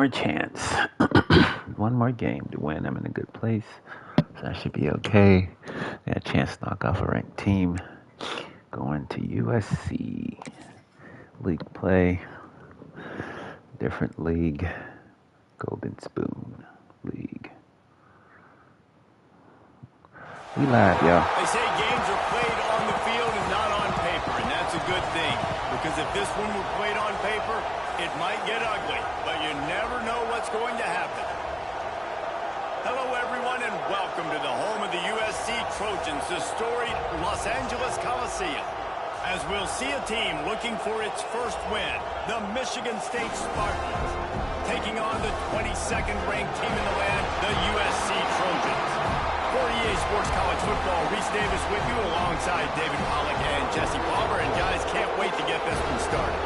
more chance. One more game to win. I'm in a good place, so I should be okay. Got a chance to knock off a ranked team. Going to USC. League play. Different league. Golden Spoon League. We live, y'all. They say games are played on the field and not on paper, and that's a good thing. Because if this one were played on paper, it might get ugly, but you never know what's going to happen. Hello, everyone, and welcome to the home of the USC Trojans, the storied Los Angeles Coliseum. As we'll see a team looking for its first win, the Michigan State Spartans, taking on the 22nd ranked team in the land, the USC Trojans. For EA Sports College Football, Reese Davis with you alongside David Pollack and Jesse Palmer. And guys, can't wait to get this one started.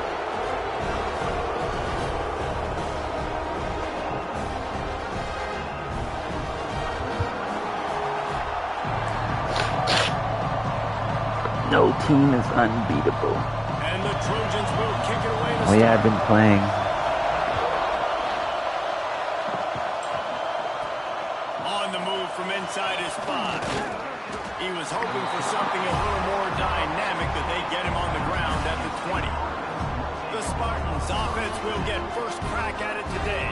No team is unbeatable. And the Trojans will kick it away to start. I've been playing. From inside his spot. He was hoping for something a little more dynamic, that they get him on the ground at the 20. The Spartans offense will get first crack at it today.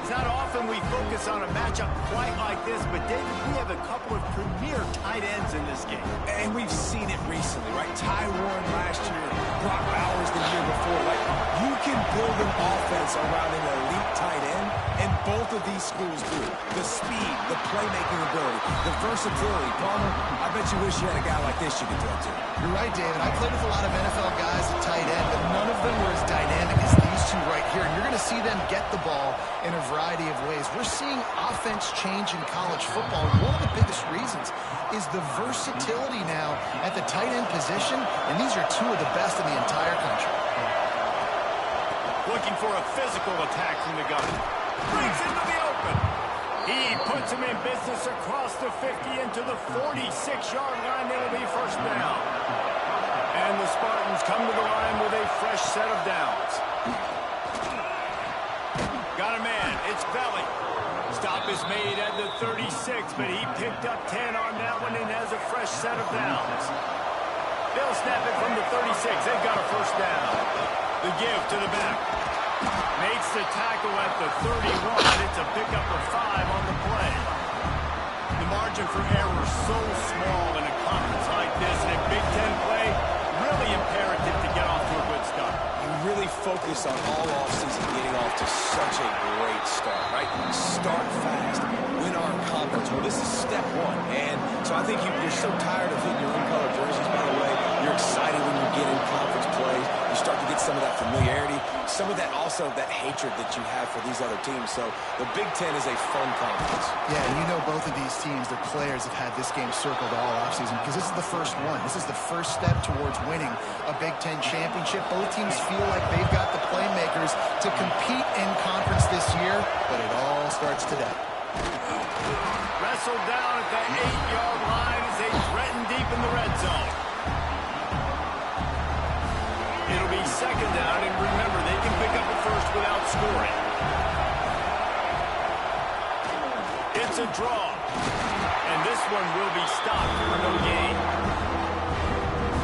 It's not often we focus on a matchup quite like this, but David, we have a couple of premier tight ends in this game. And we've seen it recently, right? Ty Warren last year, Brock Bowers the year before. Like, you can build an offense around an elite tight end, and both of these schools do. The speed, the playmaking ability, the versatility. Palmer, I bet you wish you had a guy like this you could throw to. You're right, David. I played with a lot of NFL guys at tight end, but none of them were as dynamic as these two right here. And you're going to see them get the ball in a variety of ways. We're seeing offense change in college football. And one of the biggest reasons is the versatility now at the tight end position, and these are two of the best in the entire country. Looking for a physical attack from the gun. Brings into the open. He puts him in business across the 50 into the 46-yard line. It'll be first down. And the Spartans come to the line with a fresh set of downs. Got a man. It's Belly. Stop is made at the 36, but he picked up 10 on that one and has a fresh set of downs. They'll snap it from the 36. They've got a first down. The give to the back. Makes the tackle at the 31. It's a pickup of 5 on the play. The margin for error is so small in a conference like this. And in Big Ten play, really imperative to get off to a good start. You really focus on all offseason getting off to such a great start, right? Start fast, win our conference. Well, this is step one. And so I think you're so tired of hitting your own color jerseys, by the way. You're excited when you get in conference plays. You start to get some of that familiarity, some of that also that hatred that you have for these other teams. So the Big Ten is a fun conference. Yeah, and you know both of these teams, their players have had this game circled all offseason because this is the first one. This is the first step towards winning a Big Ten championship. Both teams feel like they've got the playmakers to compete in conference this year, but it all starts today. Wrestled down at the 8-yard line as they threaten deep in the red zone. It'll be second down, and remember, they can pick up a first without scoring. It's a draw, and this one will be stopped for no gain.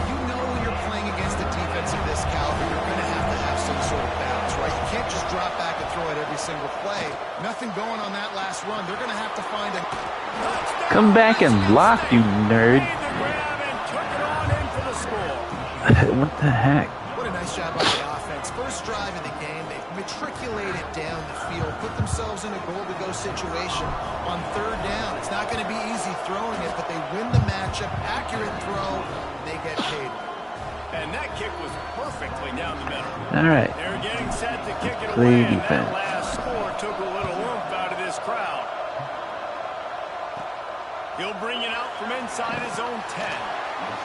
You know when you're playing against a defense of this caliber, you're going to have some sort of balance, right? You can't just drop back and throw it every single play. Nothing going on that last run. They're going to have to find a... Come back and block, you nerd. What the heck? What a nice job by the offense. First drive of the game, they've matriculated down the field, put themselves in a goal-to-go situation on third down. It's not going to be easy throwing it, but they win the matchup, accurate throw, and they get paid. And that kick was perfectly down the middle. All right. They're getting set to kick it Play away, defense. and that last score took a little oomph out of this crowd. He'll bring it out from inside his own 10.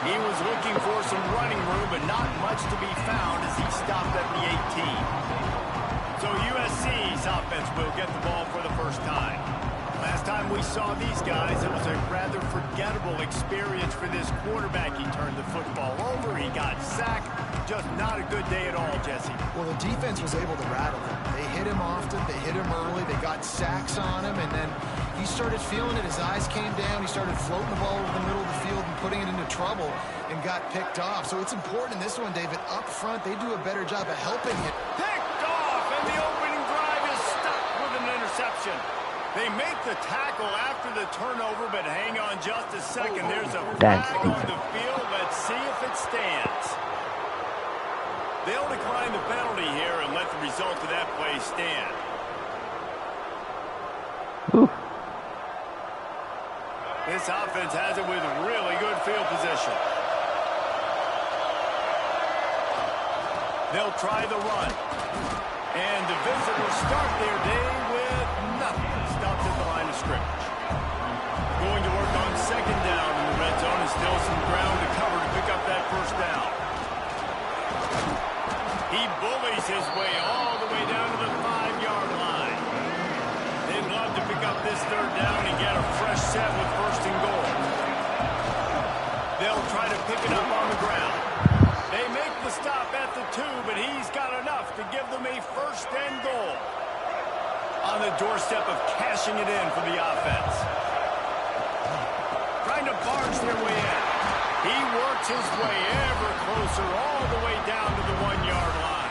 He was looking for some running room, but not much to be found as he stopped at the 18. So USC's offense will get the ball for the first time. Last time we saw these guys, it was a rather forgettable experience for this quarterback. He turned the football over, he got sacked, just not a good day at all, Jesse. Well, the defense was able to rattle him. They hit him often, they hit him early, they got sacks on him, and then he started feeling it. His eyes came down. He started floating the ball over the middle of the field and putting it into trouble and got picked off. So it's important in this one, David. Up front, they do a better job of helping him. Picked off, and the opening drive is stopped with an interception. They make the tackle after the turnover, but hang on just a second. There's a flag on the field. Let's see if it stands. They'll decline the penalty here and let the result of that play stand. Ooh. This offense has it with really good field position. They'll try the run. And the visitors start their day with nothing. Stopped at the line of scrimmage. Going to work on second down in the red zone, and still some ground to cover to pick up that first down. He bullies his way all the way down to the 5-yard line. They'd love to pick up this third down and get a fresh set with first and goal. They'll try to pick it up on the ground. They make the stop at the 2, but he's got enough to give them a first and goal. On the doorstep of cashing it in for the offense. Trying to barge their way in. He works his way ever closer all the way down to the 1-yard line.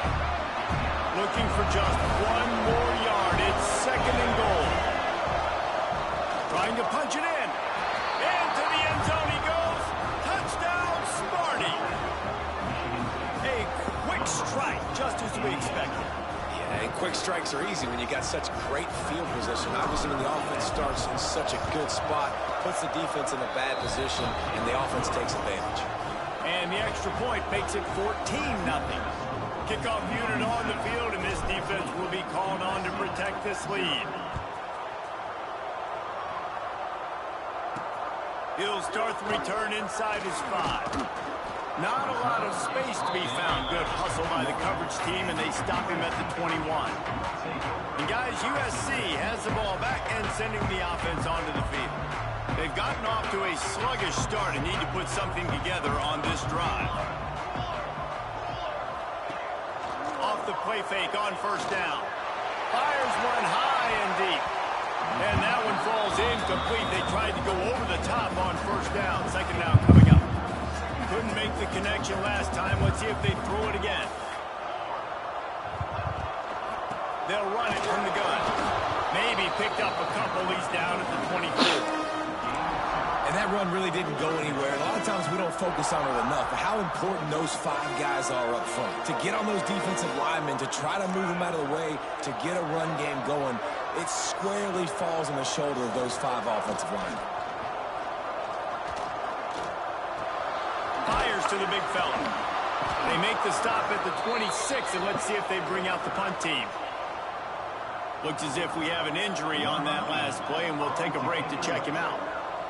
Looking for just one more yard. It's second and goal. Trying to punch it in. Into the end zone he goes. Touchdown, Smarty. A quick strike, just as we expected. Yeah, and quick strikes are easy when you got such great field position. Obviously, when the offense starts in such a good spot, puts the defense in a bad position, and the offense takes advantage. And the extra point makes it 14-0. Kickoff unit on the field, and this defense will be called on to protect this lead. He'll start the return inside his 5. Not a lot of space to be found. Good hustle by the coverage team, and they stop him at the 21. And guys, USC has the ball back and sending the offense onto the field. They've gotten off to a sluggish start and need to put something together on this drive. Off the play fake on first down. Fires one high and deep. And that one falls incomplete. They tried to go over the top on first down. Second down coming up. Couldn't make the connection last time. Let's see if they throw it again. They'll run it from the gun. Maybe picked up a couple. He's down at the 24. And that run really didn't go anywhere. A lot of times we don't focus on it enough, but how important those 5 guys are up front. To get on those defensive linemen, to try to move them out of the way, to get a run game going, it squarely falls on the shoulder of those 5 offensive linemen. Fires to the big fella. They make the stop at the 26, and let's see if they bring out the punt team. Looks as if we have an injury on that last play, and we'll take a break to check him out.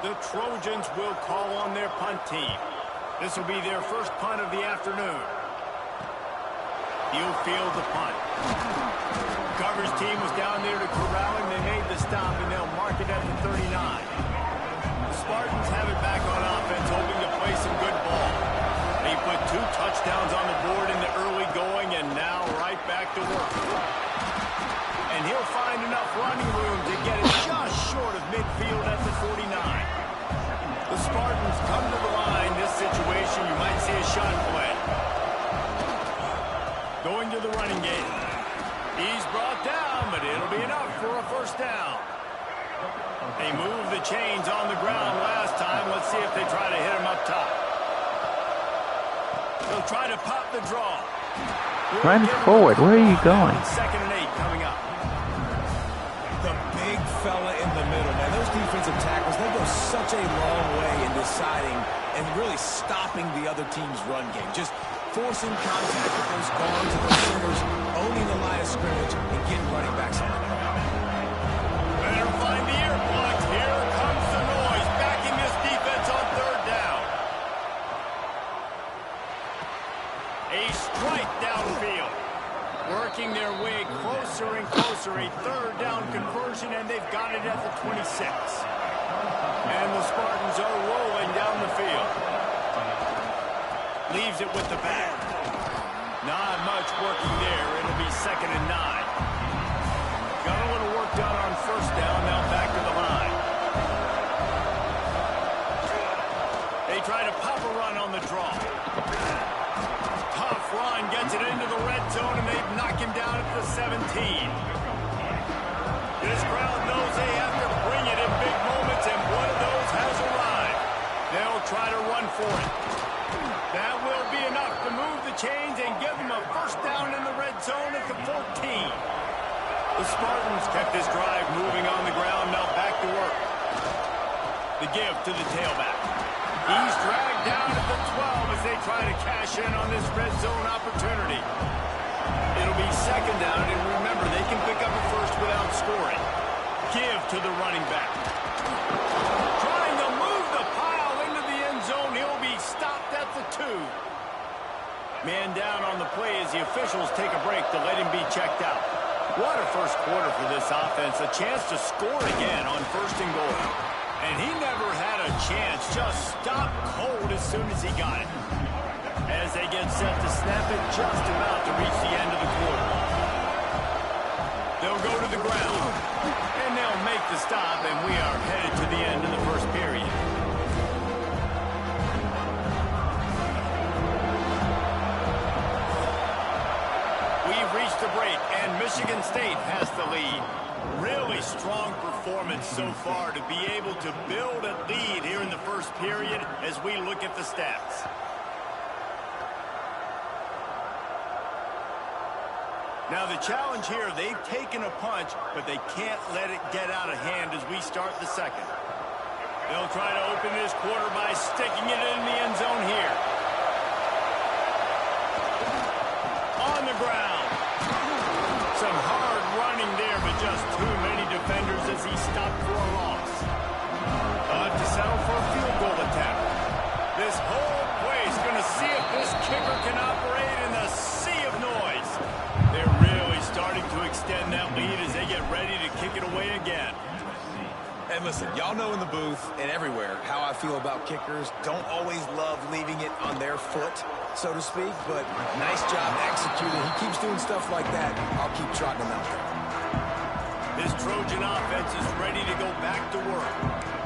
The Trojans will call on their punt team. This will be their first punt of the afternoon. He'll field the punt. Coverage team was down there to corral him. They made the stop, and they'll mark it at the 39. The Spartans have it back on offense, hoping to play some good ball. They put 2 touchdowns on the board in the early going, and now right back to work. And he'll find enough running room to get it just short of midfield at the 49. The Spartans come to the line. This situation, you might see a shot play. Going to the running game. He's brought down, but it'll be enough for a first down. They moved the chains on the ground last time. Let's see if they try to hit him up top. They'll try to pop the draw. Run forward. Where are you going? Second and 8 coming up. The big fella in the middle, man. Those defensive tackles, they go such a long way in deciding and really stopping the other team's run game. Just forcing contact with those guards and those centers, owning the line of scrimmage, and getting running backs on the ground. Better find the earplugs. Here comes the noise, backing this defense on third down. A strike downfield. Working their way closer and closer. A third down conversion, and they've got it at the 26. And the Spartans are rolling down the field. Leaves it with the back. Not much working there. It'll be 2nd and 9. Got a little work done on 1st down. Now back to the line. They try to pop a run on the draw. Tough run gets it into the red zone, and they knock him down at the 17. This crowd knows they have to bring it in big moments, and one of those has arrived. They'll try to run for it. That will be enough to move the chains and give them a 1st down in the red zone at the 14. The Spartans kept this drive moving on the ground. Now back to work. The give to the tailback. He's dragged down at the 12 as they try to cash in on this red zone opportunity. It'll be 2nd down, and remember, they can pick up a 1st without scoring. Give to the running back. Trying to move the pile into the end zone. He'll be stopped at the 2. Man down on the play as the officials take a break to let him be checked out. What a first quarter for this offense. A chance to score again on 1st and goal. And he never had a chance. Just stopped cold as soon as he got it. As they get set to snap it, just about to reach the end of the quarter. They'll go to the ground. And they'll make the stop, and we are headed to the end of the 1st period. We've reached the break, and Michigan State has the lead. Really strong performance so far to be able to build a lead here in the 1st period as we look at the stats. Now the challenge here, they've taken a punch, but they can't let it get out of hand as we start the 2nd. They'll try to open this quarter by sticking it in the end zone here. On the ground. Some hard running there, but just too many defenders as he stopped for a loss. To settle for a field goal attempt. This whole place going to see if this kicker can operate in the sea of noise. They're really starting to extend that lead as they get ready to kick it away again. And listen, y'all know in the booth and everywhere how I feel about kickers. Don't always love leaving it on their foot, so to speak, but nice job executing. He keeps doing stuff like that. I'll keep trotting him out there. This Trojan offense is ready to go back to work.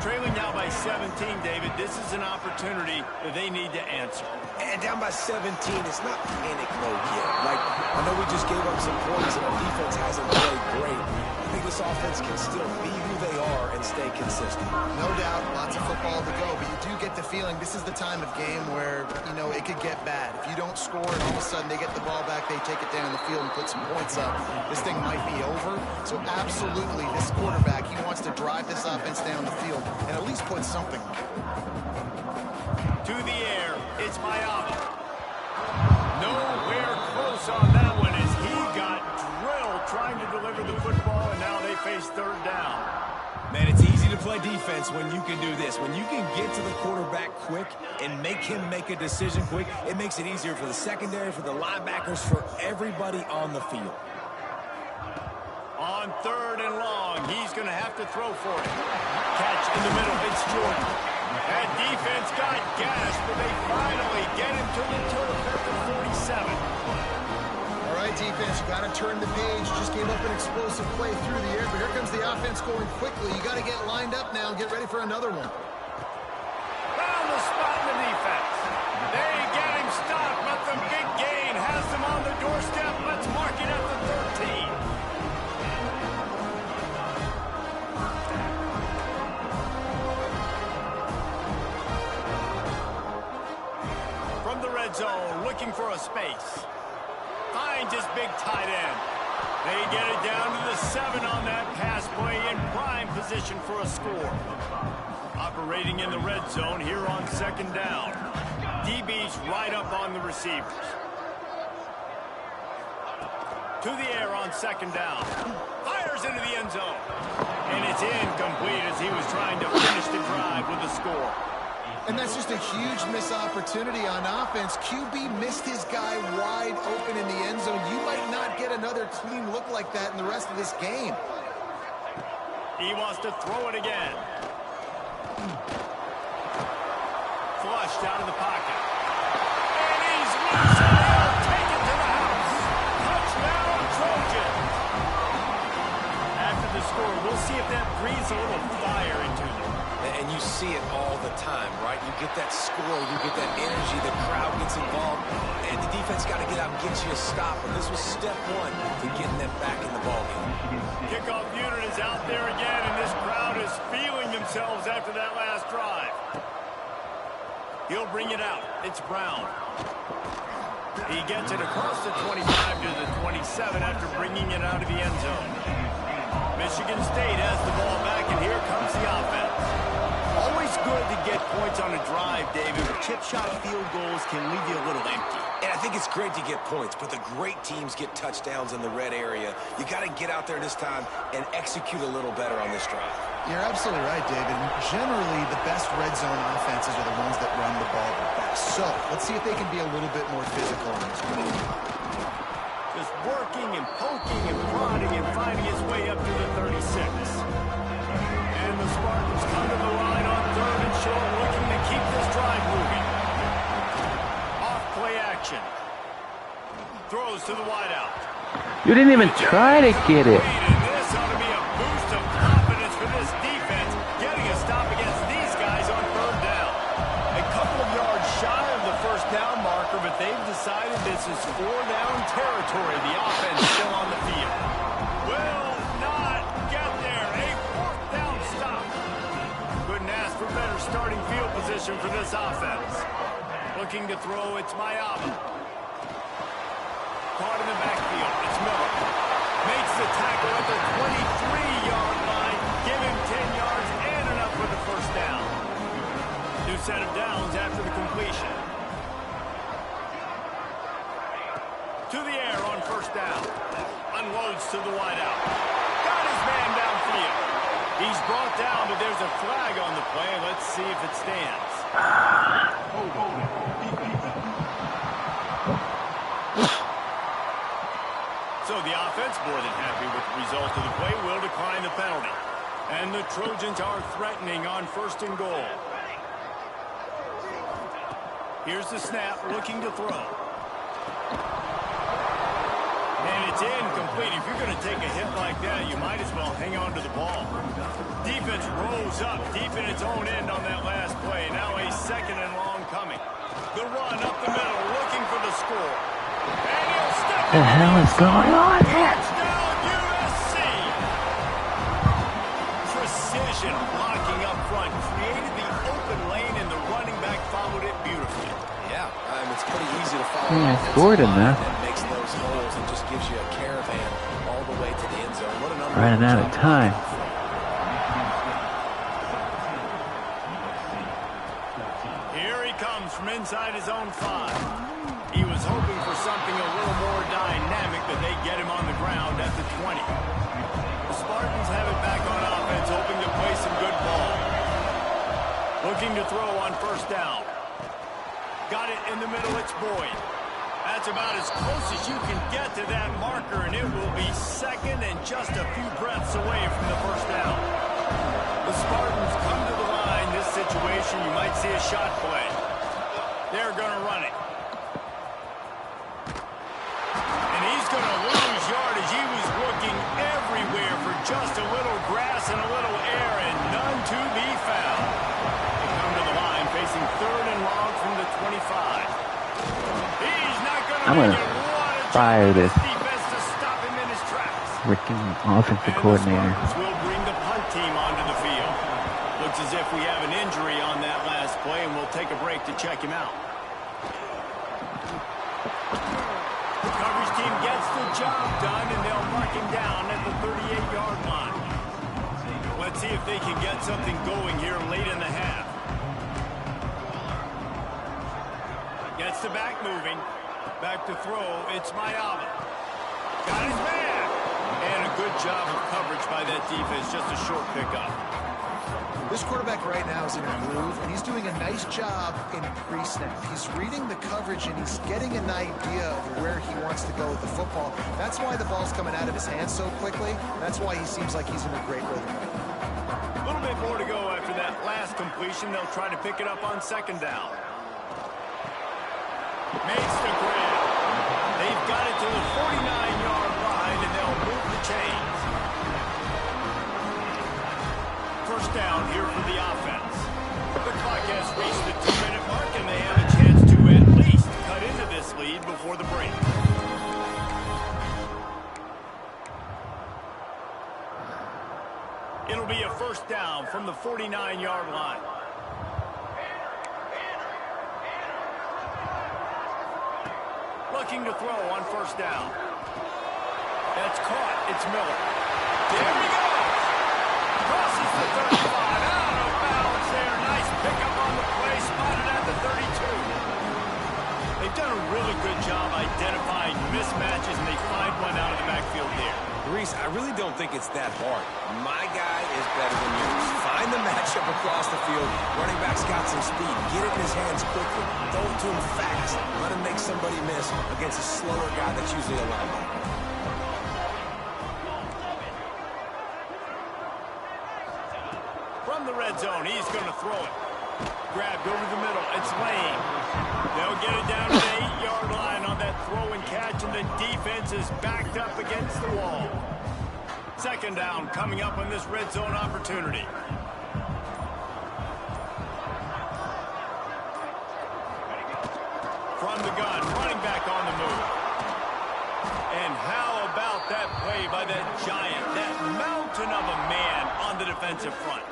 Trailing now by 17, David. This is an opportunity that they need to answer. And down by 17, it's not panic mode yet. Like, I know we just gave up some points and our defense hasn't played great. I think this offense can still be who they are and stay consistent. No doubt, lots of football to go, but you do get the feeling this is the time of game where, you know, it could get bad. If you don't score and all of a sudden they get the ball back, they take it down the field and put some points up, this thing might be over. So absolutely, this quarterback, he wants to drive this offense down the field and at least put something on it. To the air, it's Mayama. Nowhere close on that one as he got drilled trying to deliver the football, and now they face 3rd down. Man, it's easy to play defense when you can do this. When you can get to the quarterback quick and make him make a decision quick, it makes it easier for the secondary, for the linebackers, for everybody on the field. On 3rd and long, he's going to have to throw for it. Catch in the middle, it's Jordan. That defense got gashed, but they finally get him to the turf at the 47. All right, defense, you got to turn the page. Just gave up an explosive play through the air, but here comes the offense going quickly. You got to get lined up now and get ready for another one. Found the spot in the defense. They get him stopped, but the big gain has them on the doorstep. Let's mark it at the 13. From the red zone, looking for a space. Finds his big tight end. They get it down to the 7 on that pass play in prime position for a score. Operating in the red zone here on 2nd down. DB's right up on the receivers. To the air on 2nd down. Fires into the end zone. And it's incomplete as he was trying to finish the drive with a score. And that's just a huge missed opportunity on offense. QB missed his guy wide open in the end zone. You might not get another clean look like that in the rest of this game. He wants to throw it again. Flushed out of the pocket. And he's loose, and they'll take it to the We'll see if that breathes a little fire into them. And you see it all the time, right? You get that score, you get that energy, the crowd gets involved, and the defense got to get out and get you a stop. And this was step one to getting them back in the ballgame. Kickoff unit is out there again, and this crowd is feeling themselves after that last drive. He'll bring it out. It's Brown. He gets it across the 25 to the 27 after bringing it out of the end zone. Michigan State has the ball back, and here comes the offense. Always good to get points on a drive, David, but chip shot field goals can leave you a little empty. And I think it's great to get points, but the great teams get touchdowns in the red area. You got to get out there this time and execute a little better on this drive. You're absolutely right, David. Generally, the best red zone offenses are the ones that run the ball the best. So let's see if they can be a little bit more physical on this one. Just working and poking and prodding and finding his way up to the 36. And the Spartans come to the line on 3rd and short, looking to keep this drive moving. Off play action. Throws to the wideout. You didn't even try to get it. This ought to be a boost of confidence for this defense, getting a stop against these guys on 3rd down. A couple of yards shy of the 1st down marker, but they've decided this is 4-down territory. The offense still on the field. Will not get there. A 4th down stop. Couldn't ask for better starting field position for this offense. Looking to throw, it's Mayaba. Caught in the backfield, it's Miller. Makes the tackle at the 23-yard line. Give him 10 yards and enough for the 1st down. New set of downs after the completion. To the air on 1st down. Unloads to the wideout. Got his man downfield. He's brought down, but there's a flag on the play. Let's see if it stands. So the offense, more than happy with the result of the play, will decline the penalty. And the Trojans are threatening on 1st and goal. Here's the snap, looking to throw. And it's incomplete. If you're going to take a hit like that, you might as well hang on to the ball. Defense rose up deep in its own end on that last play. Now a 2nd and long coming. The run up the middle, looking for the score. And he'll step What the hell is going on here? Touchdown, USC! Precision blocking up front. Created the open lane, and the running back followed it beautifully. Yeah, it's pretty easy to follow. Yeah, scored enough. That makes those holes and just gives you a caravan all the way to the end zone. What an Running out of time. Here he comes from inside his own 5. He was hoping for something a little more dynamic, but they get him on the ground at the 20. The Spartans have it back on offense, hoping to play some good ball. Looking to throw on 1st down. Got it in the middle, it's Boyd. That's about as close as you can get to that marker, and it will be 2nd and just a few breaths away from the 1st down. The Spartans come to the line. This situation, you might see a shot play. They're going to run it. And he's going to lose yardage. He was looking everywhere for just a little grass and a little air, and none to be found. They come to the line, facing 3rd and long from the 25. He's not going to make it. Fire this Defense to stop him in his tracks. freaking offensive coordinator. We'll bring the punt team onto the field. Looks as if we have an injury on that last play, and we'll take a break to check him out. The coverage team gets the job done, and they'll mark him down at the 38-yard line. Let's see if they can get something going here late in the half. Gets the back moving. Back to throw. It's Mayaba. Got his man. And a good job of coverage by that defense. Just a short pickup. This quarterback right now is in a groove, and he's doing a nice job in pre-snap. He's reading the coverage, and he's getting an idea of where he wants to go with the football. That's why the ball's coming out of his hands so quickly. That's why he seems like he's in a great rhythm. A little bit more to go after that last completion. They'll try to pick it up on 2nd down. Makes the grab. They've got it to the 49-yard line, and they'll move the chains. first down here for the offense. The clock has reached the 2-minute mark, and they have a chance to at least cut into this lead before the break. It'll be a first down from the 49-yard line. Looking to throw on first down. That's caught. It's Miller. There he goes. Crosses the 35. Out of bounds there. Nice pickup on the play. Spotted at the 32. They've done a really good job identifying mismatches, and they find one out of the backfield there. Reese, I really don't think it's that hard. My guy is better than yours. Find the matchup across the field. Running back's got some speed. Get it in his hands quickly. Throw it to him fast. Let him make somebody miss against a slower guy that's usually a linebacker. From the red zone, he's going to throw it. Grabbed over the middle. It's Lane. They'll get it down to the 8-yard line on that throw and catch, and the defense is backed up against the wall. Second down coming up on this red zone opportunity. From the gun, running back on the move. And how about that play by that giant, that mountain of a man on the defensive front?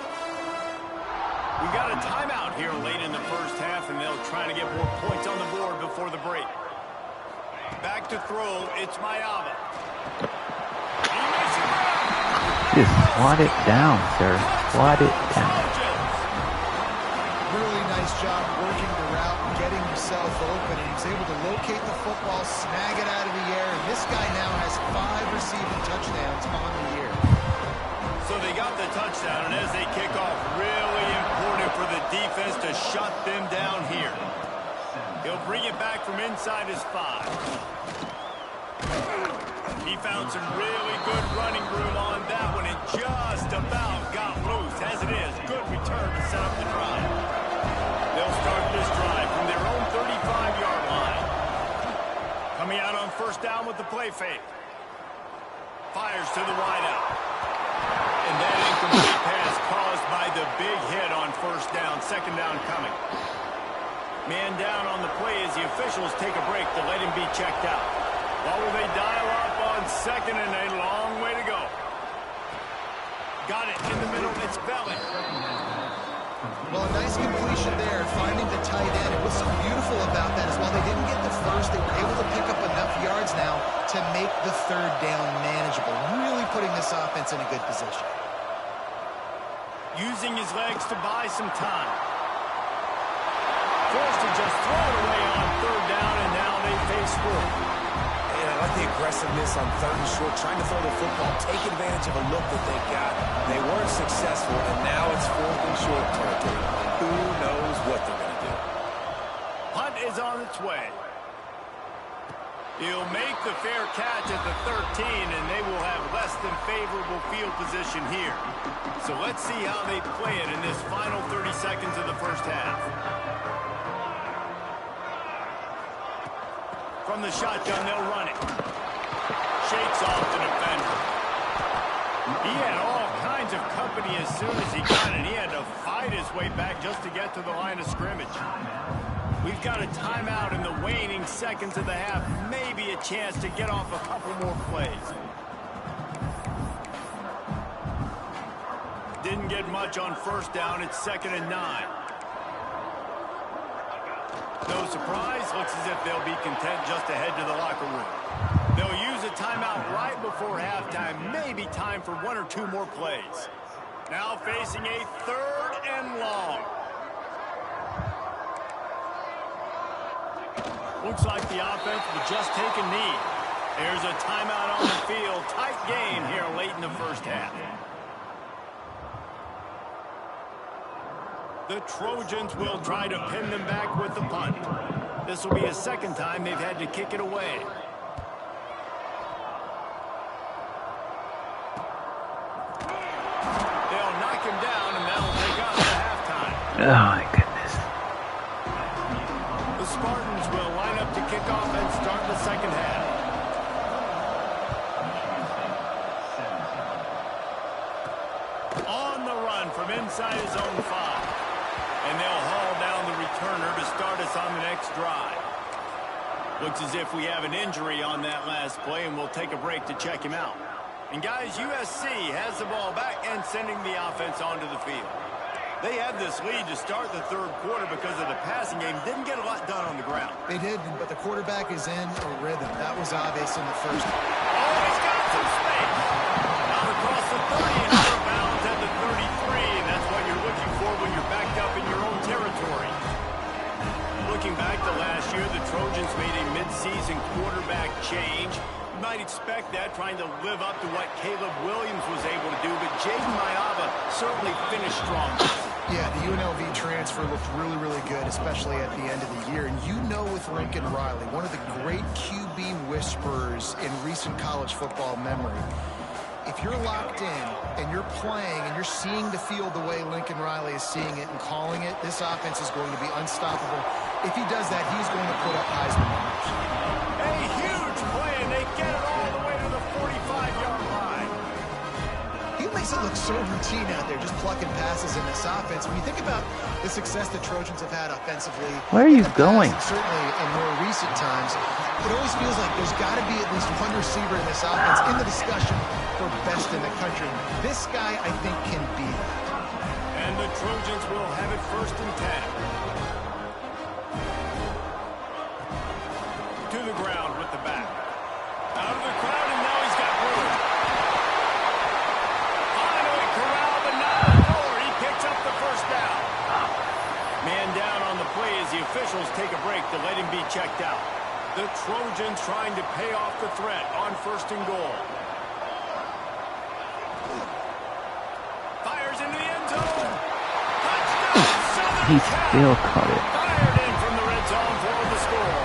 We got a timeout here late in the first half, and they'll try to get more points on the board before the break. Back to throw, it's Mayava. Just swat it down, sir. Swat it down. Really nice job working the route and getting himself open, and he's able to locate the football, snag it out of the air, and this guy now has 5 receiving touchdowns on the year. So they got the touchdown, and as they kick off, really important for the defense to shut them down here. He'll bring it back from inside his 5. He found some really good running room on that one and just about got loose. As it is, good return to set up the drive. They'll start this drive from their own 35-yard line. Coming out on first down with the play fake. Fires to the wideout. And that incomplete pass caused by the big hit on first down. Second down coming. Man down on the play as the officials take a break to let him be checked out. What will they dial up on second, and a long way to go. Got it in the middle. It's Belly. Well, a nice completion there, finding the tight end. And what's so beautiful about that is while they didn't get the first, they were able to pick up enough yards now to make the third down manageable. Really putting this offense in a good position. Using his legs to buy some time. Forced to just throw it away on third down, and now they face fourth. And I like the aggressiveness on third and short, trying to throw the football, take advantage of a look that they got. They weren't successful, and now it's fourth and short territory. Who knows what they're going to do? Punt is on its way. He'll make the fair catch at the 13, and they will have less than favorable field position here. So let's see how they play it in this final 30 seconds of the first half. From the shotgun, they'll run it. Shakes off the defender. He had all kinds of company as soon as he got it. He had to fight his way back just to get to the line of scrimmage. We've got a timeout in the waning seconds of the half. Maybe a chance to get off a couple more plays. Didn't get much on first down. It's 2nd and 9. No surprise. Looks as if they'll be content just to head to the locker room. They'll use a timeout right before halftime. Maybe time for 1 or 2 more plays. Now facing a 3rd and long. Looks like the offense will just take a knee. There's a timeout on the field. Tight game here late in the first half. The Trojans will try to pin them back with the punt. This will be a second time they've had to kick it away. They'll knock him down, and that'll take us to halftime. Oh, my goodness. The Spartans will line up to kick off and start the second half. On the run, run from inside his own 5. And they'll haul down the returner to start us on the next drive. Looks as if we have an injury on that last play, and we'll take a break to check him out. And guys, USC has the ball back and sending the offense onto the field. They had this lead to start the third quarter because of the passing game. Didn't get a lot done on the ground. They did, but the quarterback is in a rhythm. That was obvious in the first. Oh, he's got some space. Out across the 30 and out of bounds at the 33, and that's what you're looking for when you're backed up in your own territory. Looking back to last year, the Trojans made a midseason quarterback change. You might expect that, trying to live up to what Caleb Williams was able to do, but Jaden Mayava certainly finished strong. Yeah, the UNLV transfer looked really, really good, especially at the end of the year. And you know with Lincoln Riley, one of the great QB whisperers in recent college football memory, if you're locked in and you're playing and you're seeing the field the way Lincoln Riley is seeing it and calling it, this offense is going to be unstoppable. If he does that, he's going to put up Heisman numbers. A huge play, and they get it all the way to the 45-yard line. He makes it look so routine out there, just plucking passes in this offense. When you think about the success the Trojans have had offensively, where are you going? Certainly in more recent times, it always feels like there's got to be at least one receiver in this offense in the discussion for best in the country. This guy, I think, can be that. And the Trojans will have it 1st and 10. To the ground with the back. Out of the crowd, and now he's got room. Finally corral, but not more. He picks up the 1st down. Man down on the play as the officials take a break to let him be checked out. The Trojans trying to pay off the threat on 1st and goal. Fires into the end zone. Touchdown! He still caught it. Fired in from the red zone for the score.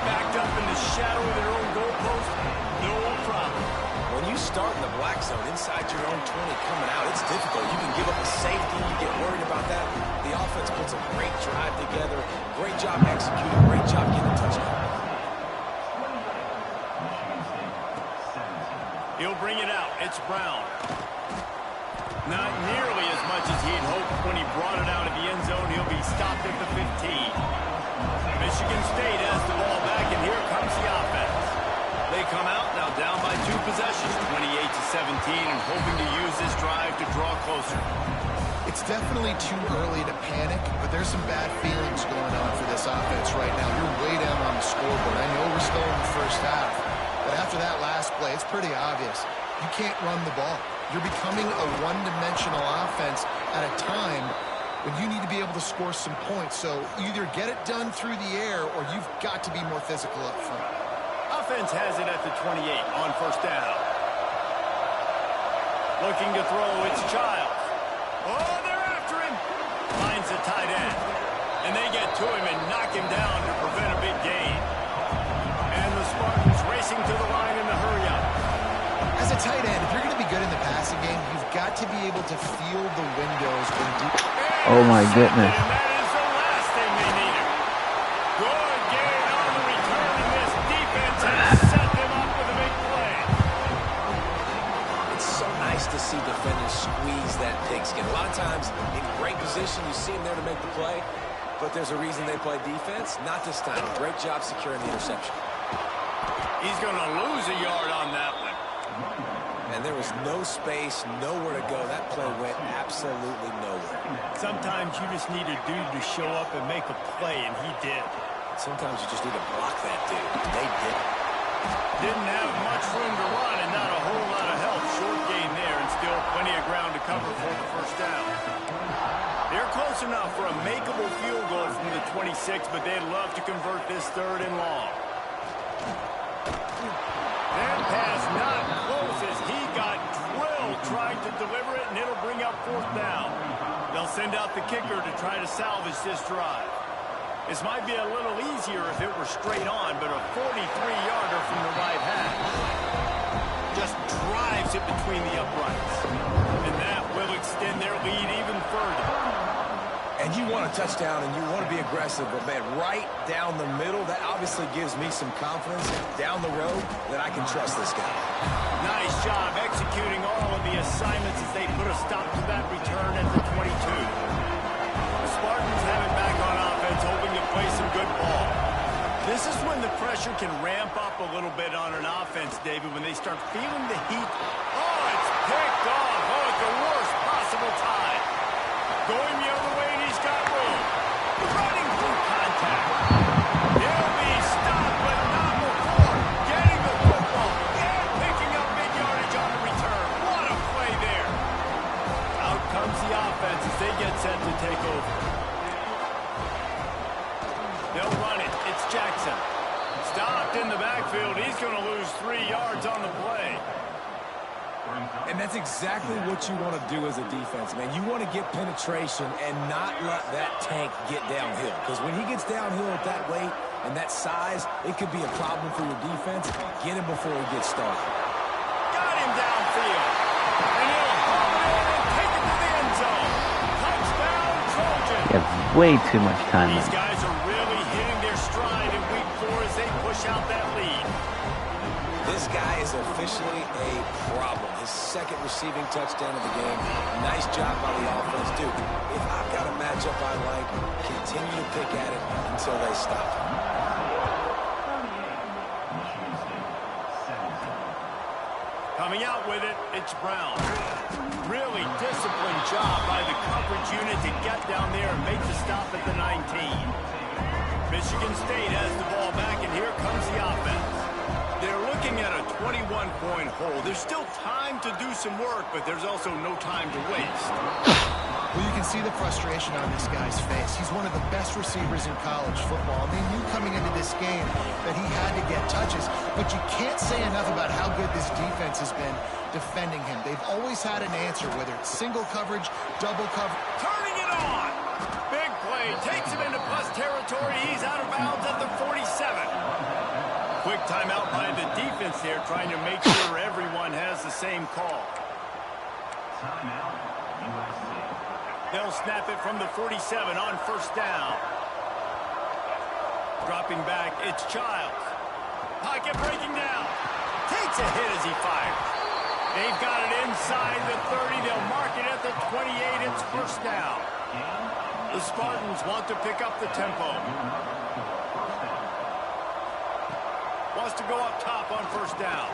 Backed up in the shadow of their own goalpost, no problem. When you start in the black zone inside your own 20 coming out, it's difficult. You can give up a safety. You get worried about that. The offense puts a great drive together. Great job executing. Great job getting a touchdown. He'll bring it out. It's Brown. Not nearly as much as he'd hoped when he brought it out of the end zone. He'll be stopped at the 15. Michigan State has the ball back, and here comes the offense. They come out now down by 2 possessions, 28-17, and hoping to use this drive to draw closer. It's definitely too early to panic, but there's some bad feelings going on for this offense right now. You're way down on the scoreboard. I know we're still in the first half, but after that last play, it's pretty obvious. You can't run the ball. You're becoming a one-dimensional offense at a time when you need to be able to score some points. So either get it done through the air or you've got to be more physical up front. Offense has it at the 28 on 1st down. Looking to throw, it's Childs. Oh, they're after him. Finds the tight end. And they get to him and knock him down to prevent a big gain. And the Spartans racing to the line in the hurry-up. As a tight end, if you're going to be good in the passing game, you've got to be able to feel the windows when deep. Oh my goodness. And that is the last thing they needed. Good gain on the return, and this defense has set them up with a big play. It's so nice to see defenders squeeze that pigskin. A lot of times, in great position, you see them there to make the play, but there's a reason they play defense. Not this time. Great job securing the interception. He's going to lose a yard on that one. And there was no space, nowhere to go. That play went absolutely nowhere. Sometimes you just need a dude to show up and make a play, and he did. Sometimes you just need to block that dude. They did. Didn't have much room to run and not a whole lot of help. Short gain there and still plenty of ground to cover for the 1st down. They're close enough for a makeable field goal from the 26, but they'd love to convert this 3rd and long. That pass not close as he got drilled trying to deliver it, and it'll bring up 4th down. They'll send out the kicker to try to salvage this drive. This might be a little easier if it were straight on, but a 43-yarder from the right half just drives it between the uprights. And that will extend their lead even further. And you want a touchdown and you want to be aggressive, but man, right down the middle, that obviously gives me some confidence down the road that I can trust this guy. Nice job executing all of the assignments as they put a stop to that return at the 22. The Spartans have it back on offense, hoping to play some good ball. This is when the pressure can ramp up a little bit on an offense, David, when they start feeling the heat. Oh, it's picked off. Oh, at the worst possible time. Going the other way, and he's got room. Running through contact. He'll be stopped, but not before getting the football and picking up big yardage on the return. What a play there. Out comes the offense as they get set to take over. They'll run it. It's Jackson. Stopped in the backfield. He's going to lose 3 yards on the play. And that's exactly what you want to do as a defense, man. You want to get penetration and not let that tank get downhill. Because when he gets downhill at that weight and that size, it could be a problem for your defense. Get him before he gets started. Got him downfield. And he'll haul it in and take it to the end zone. Touchdown, Trojan. He has way too much time These left. guys are really hitting their stride in week 4 as they push out that lead. This guy is officially a problem. His second receiving touchdown of the game. Nice job by the offense. Dude, if I've got a matchup I like, continue to pick at it until they stop. Coming out with it, it's Brown. Really disciplined job by the coverage unit to get down there and make the stop at the 19. Michigan State has the ball back, and here comes the offense. They're looking at a 21-point hole. There's still time to do some work, but there's also no time to waste. Well, you can see the frustration on this guy's face. He's one of the best receivers in college football. They knew coming into this game that he had to get touches, but you can't say enough about how good this defense has been defending him. They've always had an answer, whether it's single coverage, double coverage. Turning it on. Big play. Takes him into plus territory. He's out of bounds at the 47. Quick timeout by the defense there, trying to make sure everyone has the same call. Timeout, USC. They'll snap it from the 47 on first down. Dropping back, it's Childs. Pocket breaking down. Takes a hit as he fires. They've got it inside the 30. They'll mark it at the 28. It's first down. The Spartans want to pick up the tempo. Wants to go up top on first down.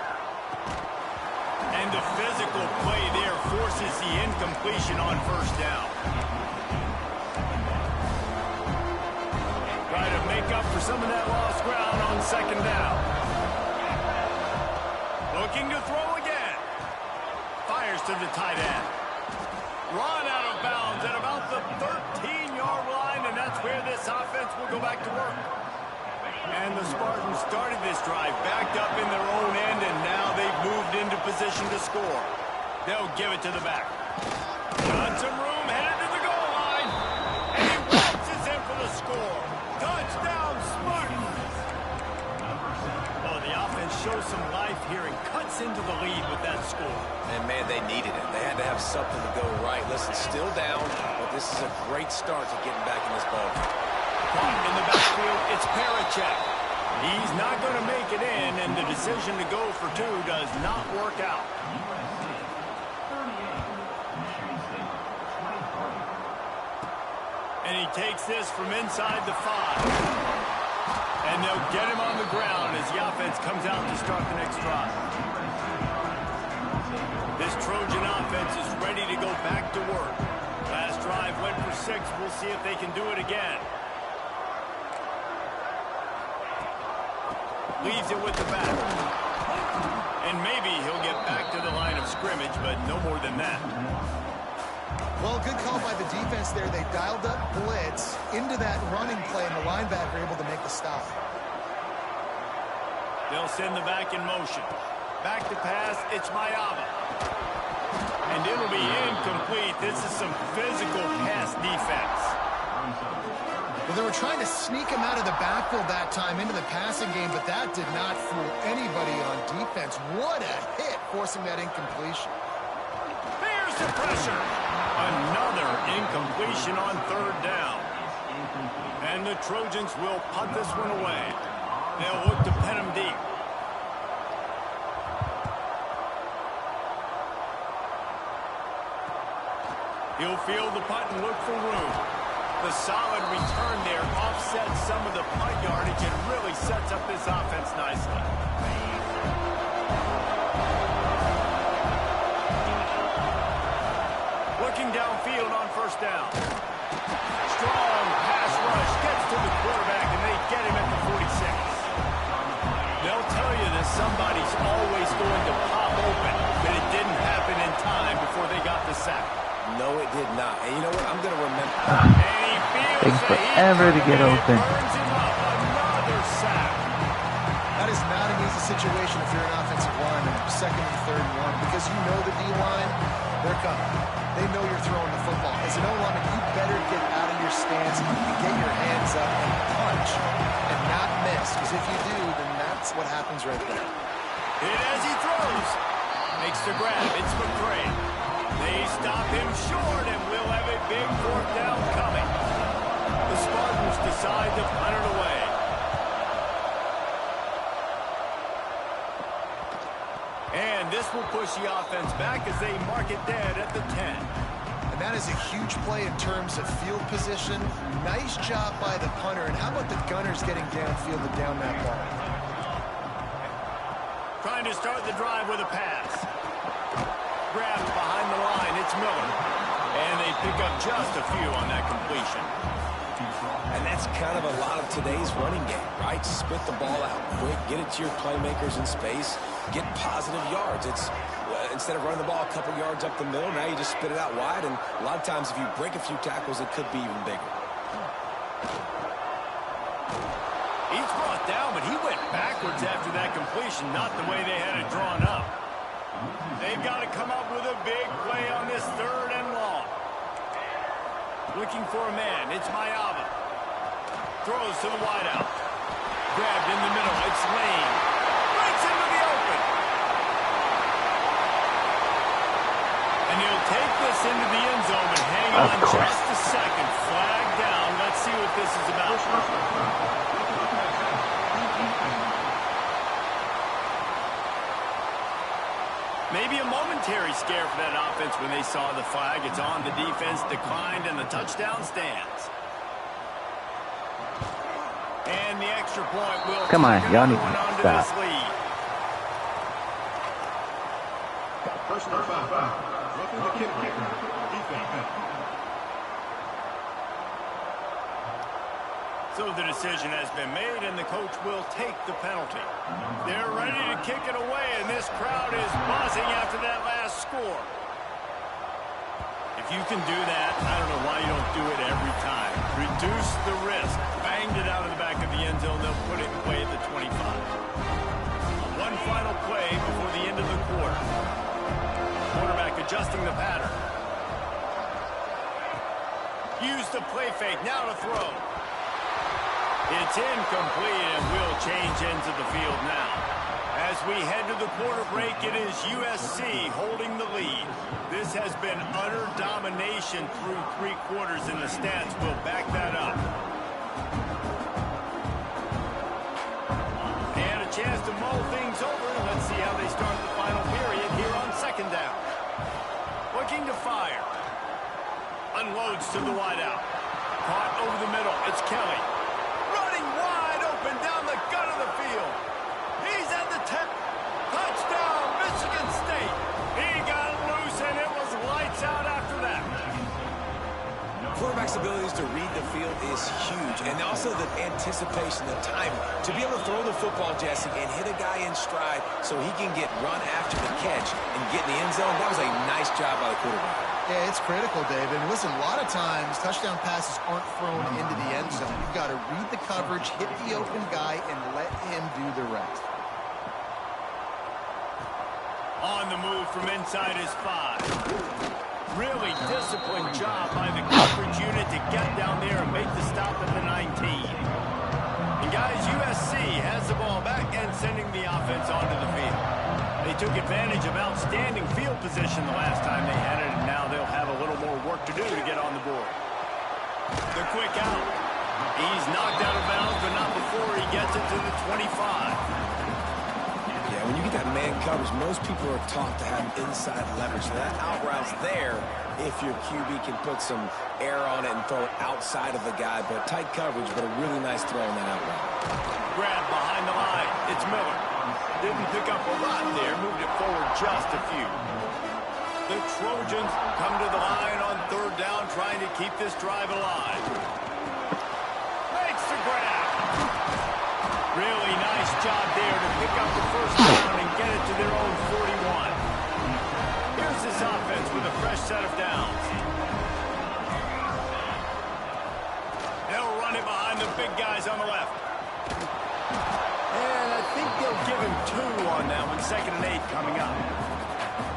And the physical play there forces the incompletion on first down. Try to make up for some of that lost ground on second down. Looking to throw again. Fires to the tight end. Run out of bounds at about the 13-yard line, and that's where this offense will go back to work. And the Spartans started this drive backed up in their own end, and now they've moved into position to score. They'll give it to the back. Got some room, headed to the goal line. And he waltzes in for the score. Touchdown, Spartans! Oh, the offense shows some life here and cuts into the lead with that score. And, man, they needed it. They had to have something to go right. Listen, still down, but this is a great start to getting back in this ballgame. In the backfield, it's Parachek. He's not going to make it in, and the decision to go for 2 does not work out. And he takes this from inside the 5. And they'll get him on the ground as the offense comes out to start the next drive. This Trojan offense is ready to go back to work. Last drive went for 6. We'll see if they can do it again. Leaves it with the back. And maybe he'll get back to the line of scrimmage, but no more than that. Well, good call by the defense there. They dialed up blitz into that running play, and the linebacker able to make the stop. They'll send the back in motion. Back to pass, it's Mayava. And it'll be incomplete. This is some physical pass defense. Well, they were trying to sneak him out of the backfield that time into the passing game, but that did not fool anybody on defense. What a hit, forcing that incompletion. There's the pressure. Another incompletion on third down. And the Trojans will punt this one away. They'll look to pen him deep. He'll field the punt and look for room. The solid return there offsets some of the punt yardage and really sets up this offense nicely. Looking downfield on first down. Strong pass rush gets to the quarterback, and they get him at the 46. They'll tell you that somebody's always going to pop open, but it didn't happen in time before they got the sack. No, it did not. And you know what? I'm going to remember. Takes forever to get open. Another sack. That is not an easy situation if you're an offensive lineman, second and third and one, because you know the D-line, they're coming. They know you're throwing the football. As an O-lineman, you better get out of your stance and get your hands up and punch and not miss, because if you do, then that's what happens right there. Hit as he throws. Makes the grab. It's McCray. They stop him short, and we'll have a big fourth down coming. The Spartans decide to punt it away. And this will push the offense back as they mark it dead at the 10. And that is a huge play in terms of field position. Nice job by the punter. And how about the gunners getting downfield and down that ball? Trying to start the drive with a pass. Grabbed behind the line. It's Miller. And they pick up just a few on that completion. And that's kind of a lot of today's running game, right? Spit the ball out quick, get it to your playmakers in space, get positive yards. It's instead of running the ball a couple yards up the middle, now you just spit it out wide, and a lot of times if you break a few tackles, it could be even bigger. He's brought down, but he went backwards after that completion, not the way they had it drawn up. They've got to come up with a big play on this third and long. Looking for a man. It's Mayava. Throws to the wideout. Grabbed in the middle. It's Lane. Breaks into the open. And he'll take this into the end zone and hang on just a second. Flag down. Let's see what this is about. Maybe a momentary scare for that offense when they saw the flag. It's on. The defense declined, and the touchdown stands. And the extra point will come on, y'all need to stop. First number 5, roughing the kicker, defense. So the decision has been made, and the coach will take the penalty. They're ready to kick it away, and this crowd is buzzing after that last score. If you can do that, I don't know why you don't do it every time. Reduce the risk. Banged it out of the back of the end zone. They'll put it away at the 25. One final play before the end of the quarter. Quarterback adjusting the pattern. Use the play fake. Now to throw. It's incomplete, and we'll change into the field now. As we head to the quarter break, it is USC holding the lead. This has been utter domination through 3 quarters, and the stats will back that up. And a chance to mull things over. Let's see how they start the final period here on second down. Looking to fire. Unloads to the wideout. Caught over the middle. It's Kelly. Running wide open down the gut of the field. He's at the 10. Touchdown, Michigan State. He got loose, and it was lights out after that. Quarterback's abilities to read the field is huge, and also the anticipation, the timing. To be able to throw the football, Jesse, and hit a guy in stride so he can get run after the catch and get in the end zone, that was a nice job by the quarterback. Yeah, it's critical, David. And listen, a lot of times touchdown passes aren't thrown into the end zone. You've got to read the coverage, hit the open guy, and let him do the rest. On the move from inside his 5. Really disciplined job by the coverage unit to get down there and make the stop at the 19. And guys, USC has the ball back and sending the offense onto the field. They took advantage of outstanding field position the last time they had it, and now they'll have a little more work to do to get on the board. The quick out. He's knocked out of bounds, but not before he gets it to the 25. Yeah, And when you get that man coverage, most people are taught to have inside leverage. So that out route's there if your QB can put some air on it and throw it outside of the guy. But tight coverage, but a really nice throw on that out route. Grab behind the line. It's Miller. Didn't pick up a lot there. Moved it forward just a few. The Trojans come to the line on third down, trying to keep this drive alive. Makes the grab. Really nice job there to pick up the first down and get it to their own 41. Here's this offense with a fresh set of downs. They'll run it behind the big guys on the left. And I think they'll give him 2 on that one. 2nd and 8 coming up.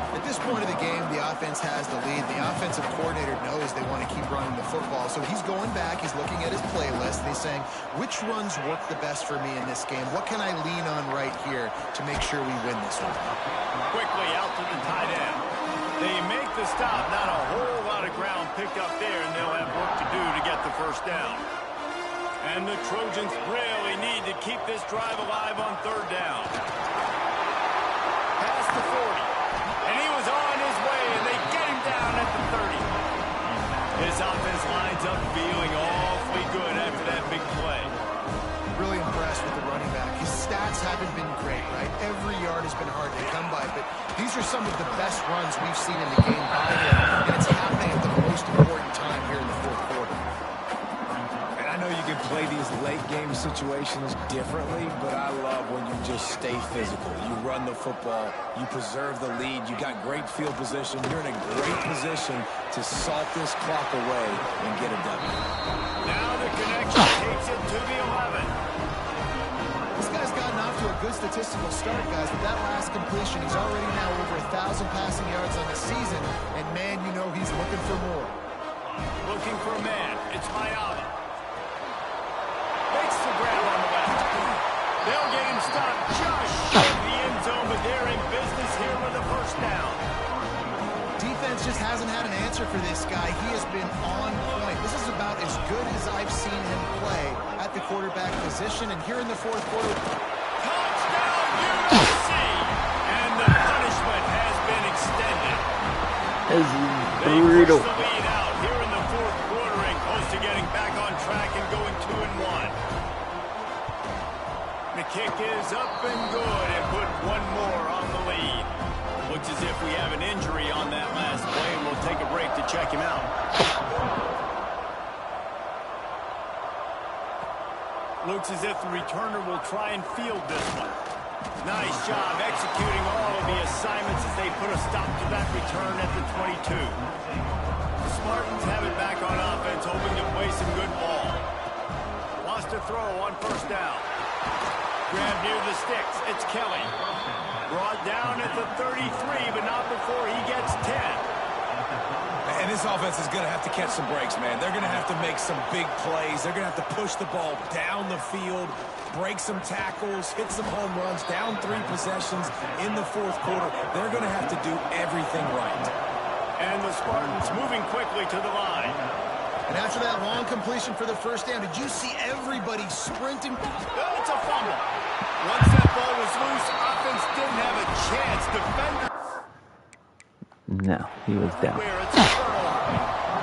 At this point of the game, the offense has the lead. The offensive coordinator knows they want to keep running the football. So he's going back. He's looking at his playlist. And he's saying, which runs work the best for me in this game? What can I lean on right here to make sure we win this one? Quickly out to the tight end. They make the stop. Not a whole lot of ground picked up there, and they'll have work to do to get the first down. And the Trojans really need to keep this drive alive on third down. Past the 40. And he was on his way, and they get him down at the 30. This offense lines up feeling awfully good after that big play. Really impressed with the running back. His stats haven't been great, right? Every yard has been hard to come by, but these are some of the best runs we've seen in the game by him, and it's happening at the most important time here in the fourth quarter. And I know you can play these late game situations differently, but I love when you just stay physical. You run the football, you preserve the lead, you got great field position. You're in a great position to salt this clock away and get a W. Now the connection takes it to the 11. This guy's gotten off to a good statistical start, guys. With that last completion, he's already now over 1,000 passing yards on the season, and man, you know he's looking for more. Looking for a man. It's Mayala. Makes the grab on the left. They'll get him stopped just short of the end zone, but they're in business here with the first down. Defense just hasn't had an answer for this guy. He has been on point. This is about as good as I've seen him play at the quarterback position. And here in the fourth quarter, Touchdown USC! And the punishment has been extended. This is They brutal. push the lead out here in the fourth quarter and close to getting back on track and going 2-1. The kick is up and good and put one more on the lead. Looks as if we have an injury on that last play, and we'll take a break to check him out. Looks as if the returner will try and field this one. Nice job executing all of the assignments as they put a stop to that return at the 22. The Spartans have it back on offense, hoping to play some good ball. Wants to throw on first down. Grab near the sticks. It's Kelly. Brought down at the 33, but not before he gets 10. And this offense is going to have to catch some breaks, man. They're going to have to make some big plays. They're going to have to push the ball down the field, break some tackles, hit some home runs, down 3 possessions in the fourth quarter. They're going to have to do everything right. And the Spartans moving quickly to the line. and after that long completion for the first down, did you see everybody sprinting? Oh, it's a fumble. Once that ball was loose, offense didn't have a chance. Defender. No, he was down. Where it's a turnover.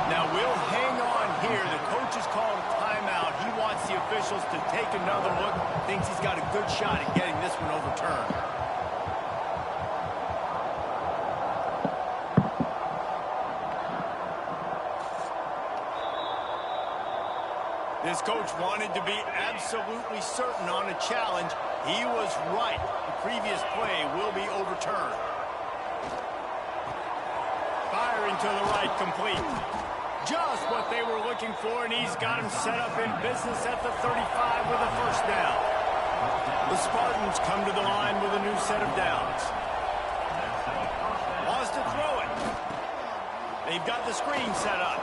Now we'll hang on here. The coach has called a timeout. He wants the officials to take another look. Thinks he's got a good shot at getting this one overturned. This coach wanted to be absolutely certain on a challenge. He was right. The previous play will be overturned. Firing to the right, complete. Just what they were looking for, and he's got him set up in business at the 35 with a first down. The Spartans come to the line with a new set of downs. Wants to throw it. They've got the screen set up.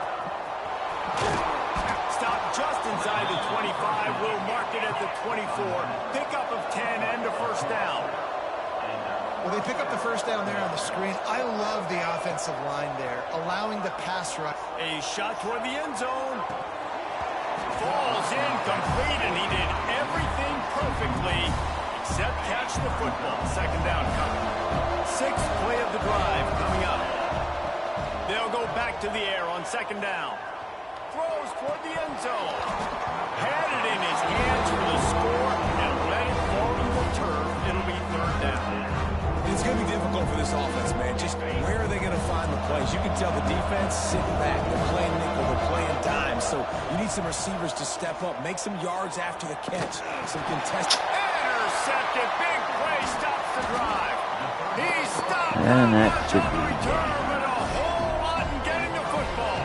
Stop just inside the 25. Will mark it at the 24. Pickup of 10 and a first down. Well, they pick up the first down there on the screen. I love the offensive line there, allowing the pass rush. A shot toward the end zone. Falls incomplete, and he did everything perfectly set, catch the football. Second down coming. Sixth play of the drive coming up. They'll go back to the air on second down. Throws toward the end zone. Had it in his hands for the score and let it fall to the turf. It'll be third down. It's going to be difficult for this offense, man. Just where are they going to find the plays? You can tell the defense sitting back. They're playing nickel. They're playing dime. So you need some receivers to step up, make some yards after the catch, some contested. Intercepted. Big play stops the drive. He stopped And that the should be return, but a whole lot in getting the football.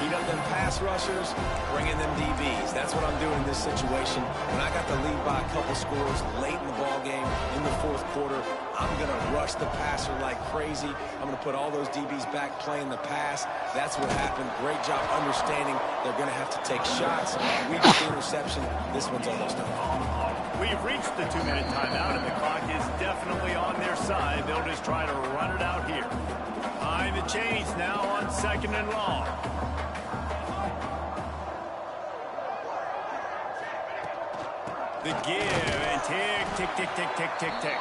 Heat up them pass rushers, bring in them DBs. That's what I'm doing in this situation. When I got the lead by a couple scores late in the ball game, in the fourth quarter, I'm going to rush the passer like crazy. I'm going to put all those DBs back playing the pass. That's what happened. Great job understanding they're going to have to take shots. We get the interception. This one's almost over. We've reached the 2-minute timeout, and the clock is definitely on their side. They'll just try to run it out here. Behind the chains now on second and long. The give and tick, tick, tick, tick, tick, tick, tick.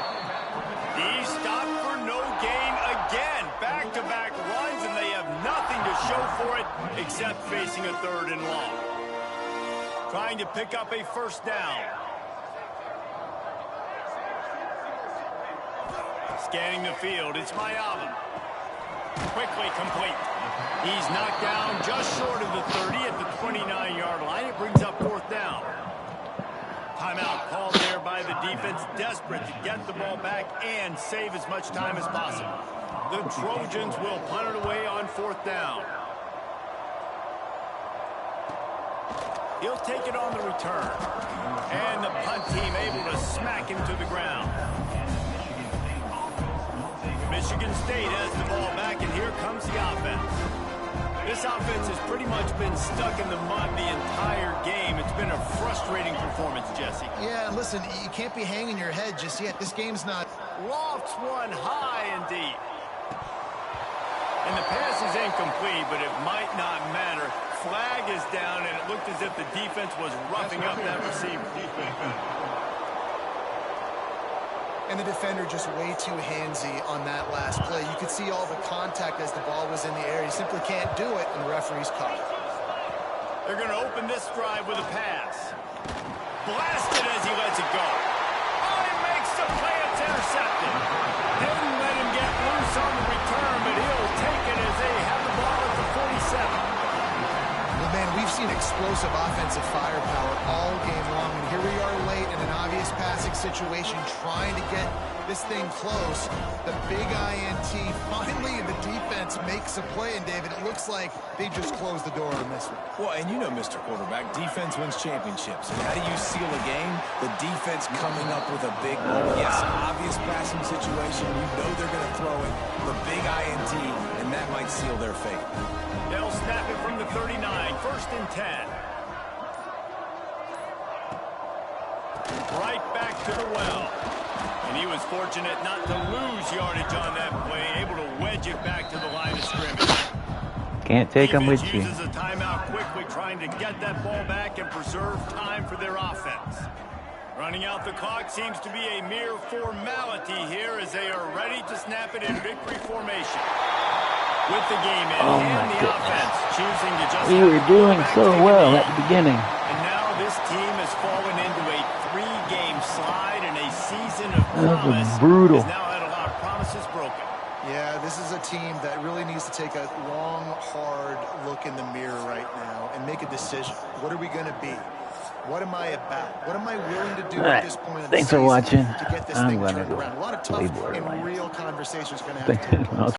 He stopped for no gain again. Back-to-back runs, and they have nothing to show for it except facing a third and long. Trying to pick up a first down. Scanning the field, it's Mayala. Quickly complete. He's knocked down just short of the 30 at the 29-yard line. It brings up fourth down. Timeout called there by the defense, desperate to get the ball back and save as much time as possible. The Trojans will punt it away on fourth down. He'll take it on the return. And the punt team able to smack him to the ground. Michigan State has the ball back, and here comes the offense. This offense has pretty much been stuck in the mud the entire game. It's been a frustrating performance, Jesse. Yeah, listen, you can't be hanging your head just yet. This game's not... Lofts one high and deep. And the pass is incomplete, but it might not matter. Flag is down, and it looked as if the defense was roughing up that receiver. And the defender just way too handsy on that last play. You could see all the contact as the ball was in the air. He simply can't do it, and the referee's caught it. They're going to open this drive with a pass. Blasted as he lets it go. Oh, he makes the play. It's intercepted. Didn't let him get loose on the return, but he'll take it as they have the ball at the 47. Well, man, we've seen explosive offensive firepower all game long, and here we are late in an obvious passing situation trying to get this thing close. The big INT, finally the defense makes a play, and David, it looks like they just closed the door on this one. Well, and you know, Mr. Quarterback, defense wins championships. And how do you seal a game? The defense coming up with a big moment. Yes, obvious passing situation. You know they're going to throw it. The big INT, and that might seal their fate. They'll snap it from the 39, first and 10. Right back to the well. And he was fortunate not to lose yardage on that play, able to wedge it back to the line of scrimmage. Can't take them with you. Uses a timeout quickly, trying to get that ball back and preserve time for their offense. Running out the clock seems to be a mere formality here as they are ready to snap it in victory formation. With the game in hand, the offense choosing to just... We were doing so well at the beginning. And now this team has fallen into a 3-game slide, and a season of promise brutal. has now had a lot of promises broken. Yeah, this is a team that really needs to take a long, hard look in the mirror right now and make a decision. What are we going to be? What am I about? What am I willing to do at this point in the season for watching. to get this I'm thing gonna turned go around? A lot of play tough and Borderlands. real conversations are going to have to take place.